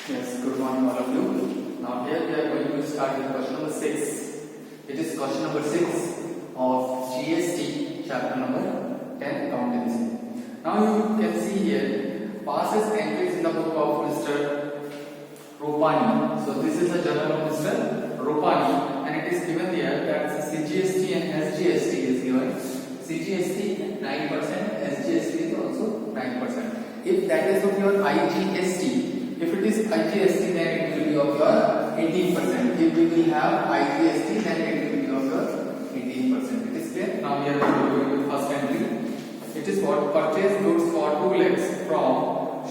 Yes, good morning all of you. Now here we are going to start with question number 6. It is question number 6 of GST chapter number 10 accountancy. Now you can see here passes entries in the book of Mr. Rupani. So this is the journal of Mr. Rupani and it is given here that CGST and SGST is given. CGST 9%, SGST is also 9%. If that is of your IGST, if it is IGST, then it will be of your 18%. If we will have IGST, then it will be of your 18%. It is clear? Now we are going to the first entry. It is what? Purchase goods for 2 lakhs from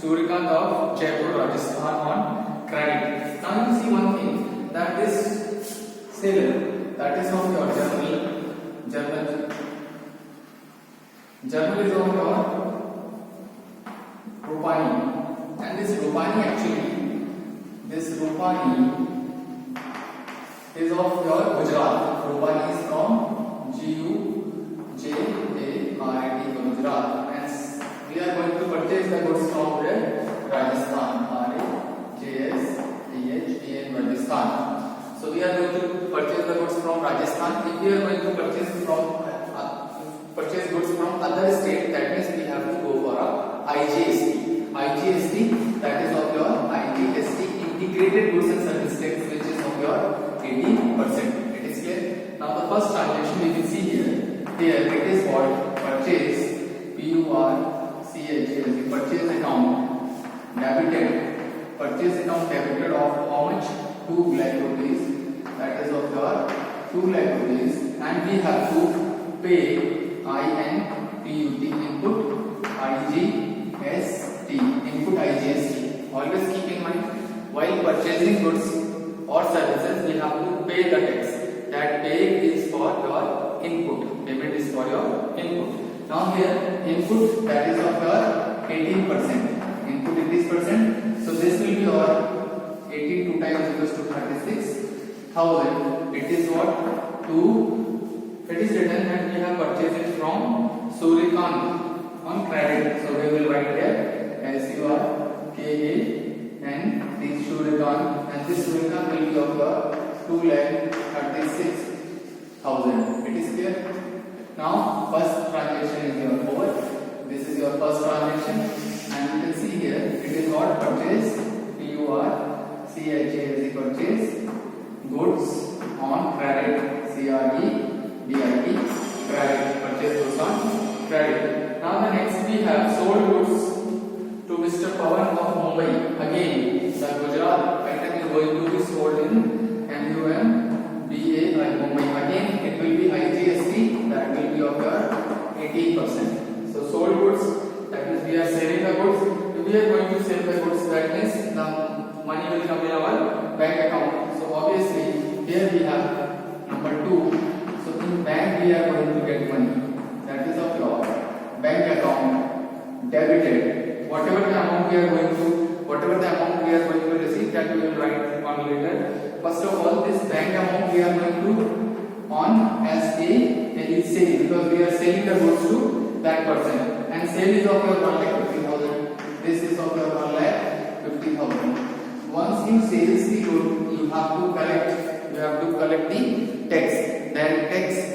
Surikant of Jaipur, Rajasthan on credit. Now you see one thing, that this seller, that is of your journal is of your Rupani, and this Rupani is of your Gujarat. Rupani is from Gujarat, and we are going to purchase the goods from where? Rajasthan, Rajasthan. So we are going to purchase the goods from Rajasthan. If we are going to purchase goods from other state, that means we have to go for a IGST, that is of your IGST, integrated goods and service tax, which is of your 80%. It is clear? Now the first transaction we can see here it is what? Purchase, PURCHASE, purchase account debited of how much? 2 lakh rupees, that is of your 2 lakh rupees, and we have to pay input IGST. Always keep in mind, while purchasing goods or services, we have to pay the tax. That pay is for your input. Payment is for your input. Now here input, that is of your 18%. Input 18%. So this will be your 18 2 times equals to 36,000. It is what? It is written that we have purchased it from Surikant on credit. So we will write here SURKAN, this Surikant, and this Surikant will be of your 2,36,000. It is clear? Now first transaction is your over. This is your first transaction, and you can see here it is what? Purchase, PURCHASE, purchase goods on credit, CREDIT, credit, purchase goods on credit. Now the next we have sold goods to Mr. Pawan of Mumbai. Again, the Gujarat item is going to be sold in MUMBA Mumbai. Again, it will be IGST, that will be of your 18%. So sold goods, that means we are selling the goods. If we are going to sell the goods, that means the money will come in our bank account. So obviously here we have number 2. So in bank we are going to get money. That is of your bank account debited. Whatever the amount we are going to receive, that we will write on later. First of all, this bank amount we are going to on as a sale, because we are selling the goods to that person, and sale is of your 1,50,000. This is of your 1,50,000. Once you sell the good, you have to collect the tax. Then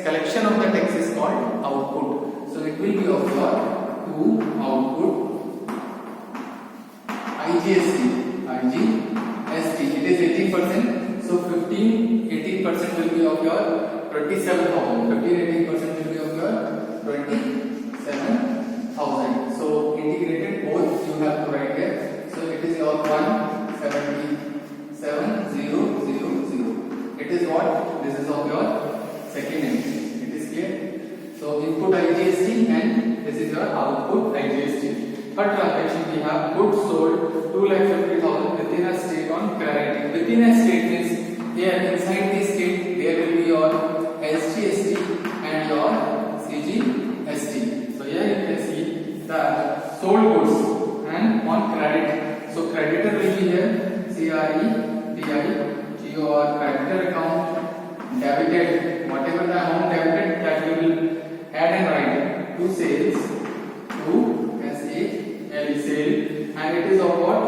collection of the tax is called output. So it will be of your output IGST. It is 18%. So 18% will be of your 27,000. 18% will be of your 27,000. So integrated both you have to write here. So it is your 177,000. It is what? This is of your second entry. It is clear? So input IGST and this is your output IGST. Third transaction we have goods sold 2,50,000 within a state on credit. Within a state means here inside the state there will be your SGST and your CGST. So here you can see the sold goods and on credit. So creditor will be here CREDIT, creditor account, debited, whatever the amount debited, that we will add and write to sales, to sale, and it is of what?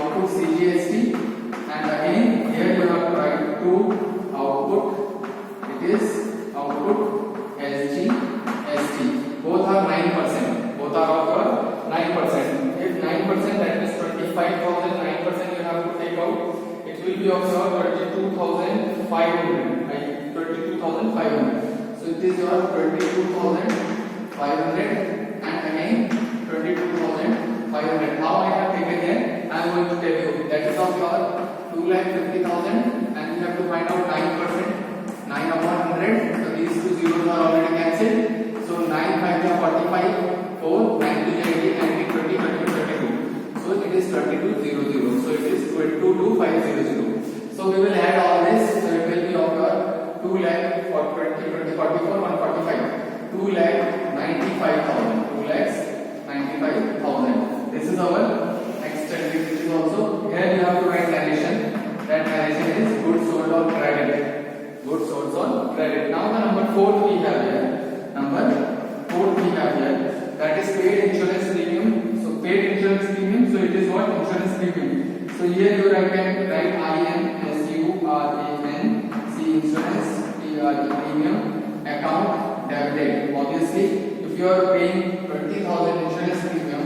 output CGST, and again here you have to write to output, it is output SGST. Both are 9%. Both are of your 9%. If 9%, that is 25,000, 9% you have to take out. It will be of your 22,500. Right? 22,500. So it is your 22,500 and again 22,500. How I have taken here, I am going to tell you. That is of your 2,50,000 and you have to find out 9%. 9 upon 100. So these two zeros are already cancelled. So 9 5 are 45, 4, 9 2 80, 19, 20, 22, 32. So it is 3200. So it is 22,500. So we will add all this. So it will be of your 2 lakh for 20, 20, 44, 145. 2 lakh 95,000. 2 lakhs 95,000. This is our next entry, which is also here you have to write narration. That narration is goods sold on credit. Goods sold on credit. Now the number 4 we have here. Number 4 we have here. That is paid insurance premium. So paid insurance premium. So it is what? Insurance premium. So here you can write INSURANCE insurance premium account debited. Obviously, if you are paying 20,000 insurance premium,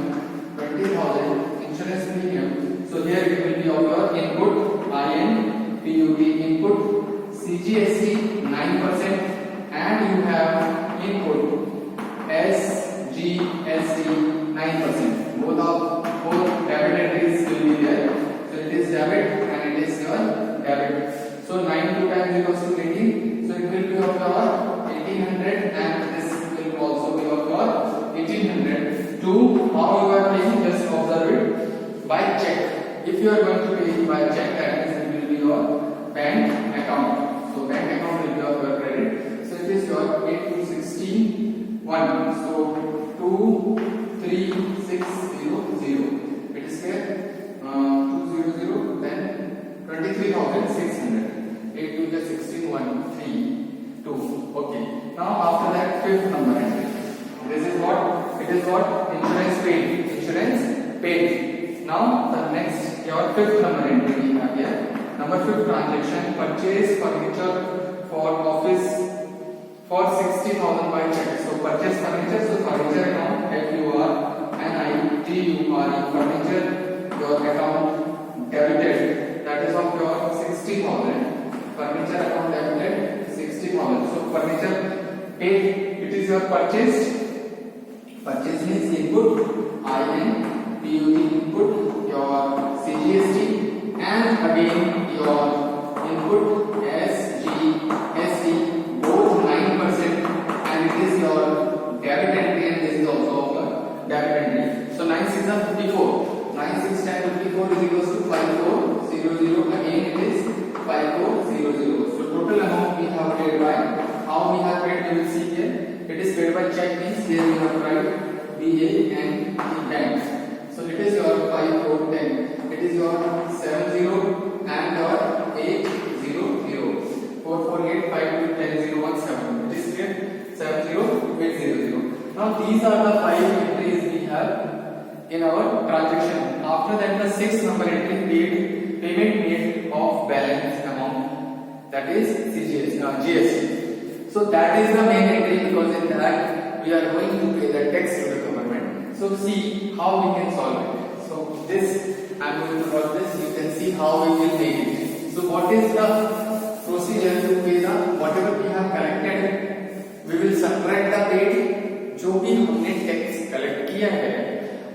20,000 insurance premium. So here it will be of your input INPUT input CGST 9% and you have input SGST 9%. Both debit entries will be there. So it is debit and it is your debit. So 9 2 times equals to 18. So it will be of your 1800 and this will also be of your 1800. To how you are paying, just observe it by check. If you are going to pay by check, that means it will be your bank account. So bank account will be of your credit. So it is your 8 to 16 1. So 2 3 6 0 0. It is here 200 then 23,600. 8 to the 16 1 3 2. Okay. Now after that fifth number entry. This is what? It is what? Insurance paid. Insurance paid. Now the next your fifth number entry we have here. Number 5 transaction purchase furniture for office for 60,000 by check. So purchase furniture. So furniture account FURNITURE furniture your account debited. That is of your 60,000. Furniture account debited 60,000. So furniture paid. It is your purchased. Purchase means input INPUT input your CGST and again your input SGST both 9% and it is your debit entry and this is also your debit entry. So 9 6 are 54. 9 6 times 54 is equals to 5400. Again it is 5400. So total amount we have paid by. How we have paid we will see here. It is paid by check means here we have to write BANK bank. So it is your 5410. It is your 70 and your 800. 448 5210 It is here 70800. Now these are the 5 entries we have in our transaction. After that the 6th number entry payment made of balance amount, that is GST. So that is the main entry because in that we are going to pay the tax to the government. So see how we can solve it. So this I am going to draw this. You can see how we will make it. So what is the procedure to pay the whatever we have collected? We will subtract the paid. जो भी हमने tax collect किया है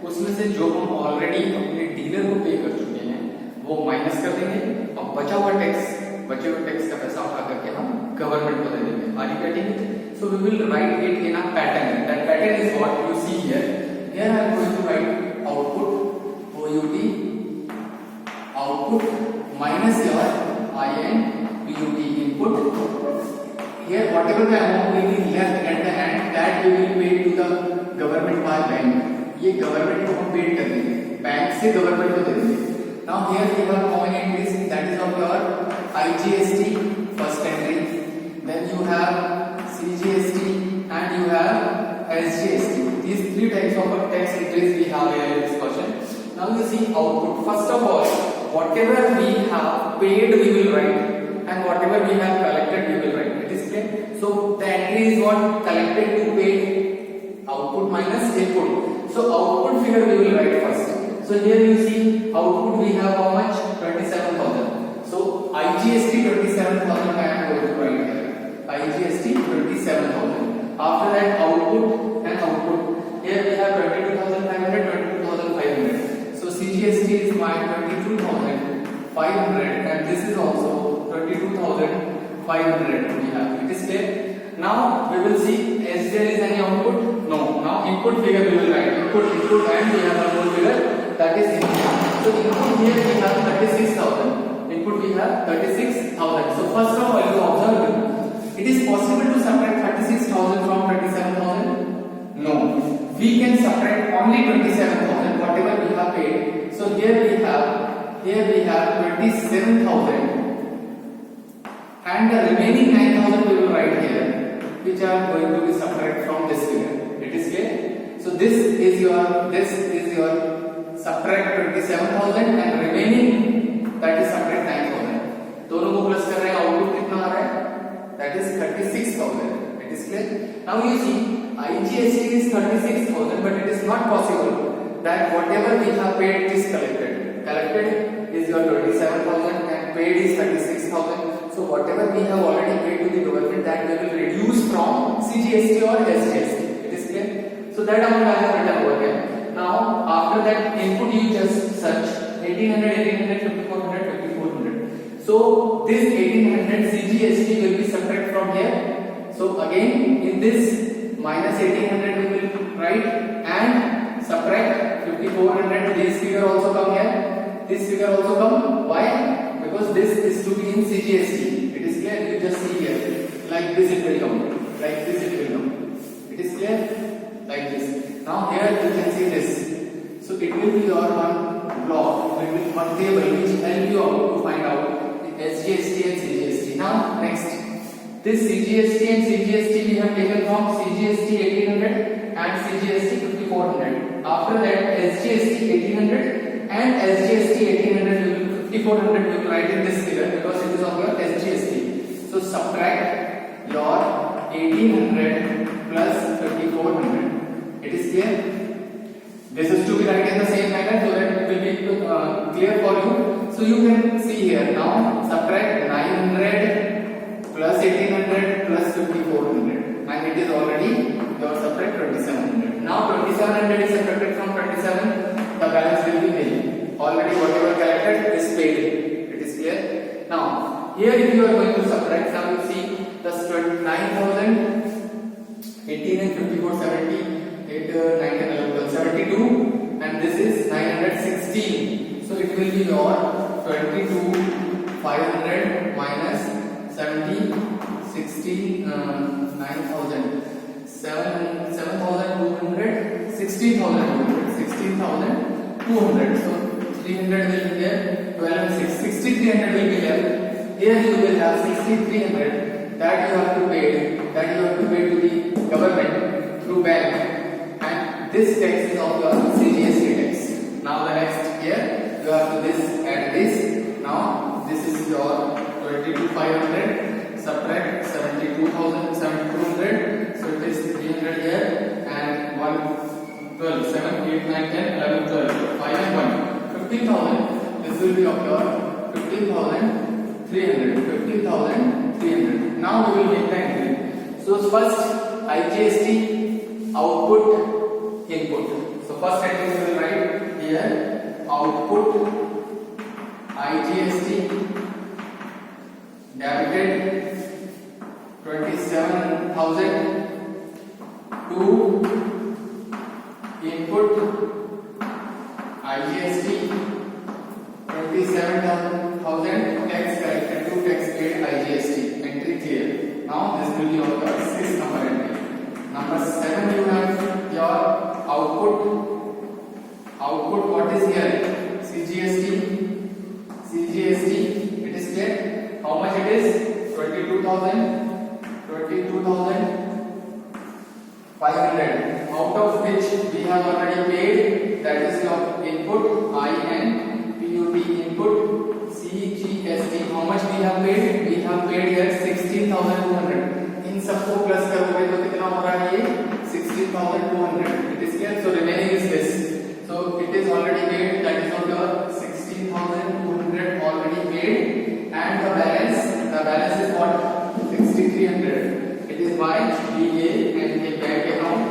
उसमें से जो हम already अपने डीलर को पे कर चुके हैं वो माइनस कर देंगे और बचे हुए टैक्स का पैसा उठा करके हम गवर्नमेंट को दे देंगे. Are you getting it? So we will write it in a pattern. That pattern is what you see here. Here I am going to write output minus your INPUT input. Here whatever the amount will be left at the end, that we will pay to the government by bank. ये government को हम paid कर देंगे, bank से government को दे देंगे. Now here we have common entries, that is of your IGST first entry, then you have CGST and you have SGST. These three types of tax entries we have here in this question. Now you see output. First of all whatever we have paid we will write, and whatever we have collected we will write. It is clear? So the entry is what? Collected to paid, output minus input. So output figure we will write first. So here you see output we have how much? 27,000. So IGST 27,000 I am going to write here. IGST 27,000. After that output and output. Here we have 22,500, 22,500. So CGST is my 22,500 and this is also 22,500 we have. It is clear? Now we will see is there is any output? No. Now input figure we will write. Input and we have output figure, that is input. So input here we have 36,000. Input we have 36,000. So first of all you observe it is possible to subtract 36,000 from 27,000? No. We can subtract only 27,000 whatever we have paid. So here we have 27,000 and the remaining 9,000 we will write here, which are going to be subtracted from this figure. It is clear? So this is your subtract 27,000 and remaining that is subtract 9,000. दोनों को plus कर रहे हैं, output कितना आ रहा है? That is 36,000. It is clear? Now you see IGST is 36,000, but it is not possible that whatever we have paid is collected. Collected is your 27,000 and paid is 36,000. So whatever we have already paid to the government, that we will reduce from CGST or SGST. It is clear? So that amount I have written over here. Now after that input you just search 1800, 5400, 5400. So this 1800 CGST will be subtracted from here. So again in this minus 1800 we will write and subtract 5400. This figure also come here. This figure also come. Why? Because this is to be in CGST. It is clear? You just see here. Like this it will come. Like this it will come. It is clear? Like this. Now here you can see this. So it will be your one block. It will be one table which help you out to find out the SGST and CGST. Now next. This CGST and CGST we have taken from CGST 1800 and CGST 5400. After that SGST 1800 and SGST 1800 5400 you will write in this figure because it is of your SGST. So subtract your 1800 plus 5400. It is clear? This is to be written in the same manner so that it will be clear for you. So you can see here now subtract 900 plus 1800 plus 5400 and it is already your subtract 2700. Now 2700 is subtracted from 27, the balance will be nil. Already whatever collected is paid. It is clear? Now here if you are going to subtract, now you see the 9,000, 18 and 54, 70, 8, 9 and 11, 72 and this is 916. So it will be your 22,500 minus 70, 60, 9,000, 7,200, 16,200. So 300 will be there, 12 and 6, 6,300 will be there. Here you will have 6,300 that you have to pay to the government through bank, and this tax is of your CGST tax. Now the next here you have to add this. Now this is your 22,500 subtract 72,000, 7,200. So it is 300 here and 1, 12, 7, 8, 9, 10, 11, 12, 5 and 1, 15,000. This will be of your 15,300. 15,300. Now we will make the entry. So first IGST, output, input. So first entry we will write here output IGST debited 27,000 to input IGST 27,000 tax collected to tax paid IGST. Entry clear. Now this will be your 6th number entry. Number 7 you have your output. Output what is here? CGST. CGST. It is clear. How much it is? 22,000. 22,500. Out of which we have already paid. That is your input. I N PUT input सबको plus करोगे तो कितना हो रहा है ये 16,200. It is clear. So remaining is this. So it is already paid. That is what your 16,200 already paid, and the balance is what 6,300. It is by DA and a bank account.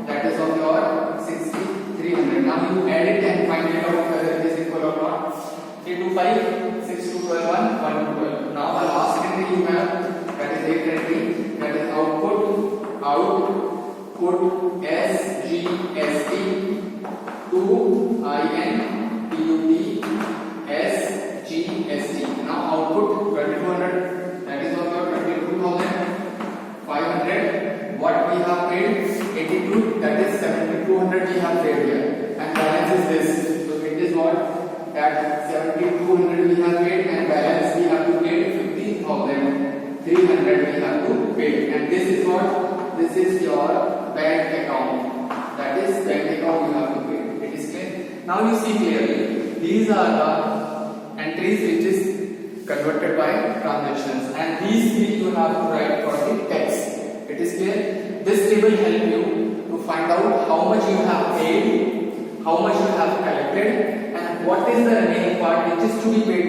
That is of your 6,300. Now you add it and find it out whether it is equal or not. 3 to 5, 6 to 12, 1 to 12. Now the last entry you have, that is 8th entry, that is output SGST to INPUT SGST. Now output 2200, that is of your 22,500. What we have paid 82, that is 7,200 we have paid here, and balance is this. So it is what, that 7,200 we have paid, and balance we have to pay 15,300 we have to pay. And this is what, this is your bank account, that is bank account you have to pay. It is clear. Now you see clearly, these are the entries which is converted by transactions, and these three you have to write for the text. It is clear. This table help you to find out how much you have paid, how much you have collected, and what is the remaining part which is to be paid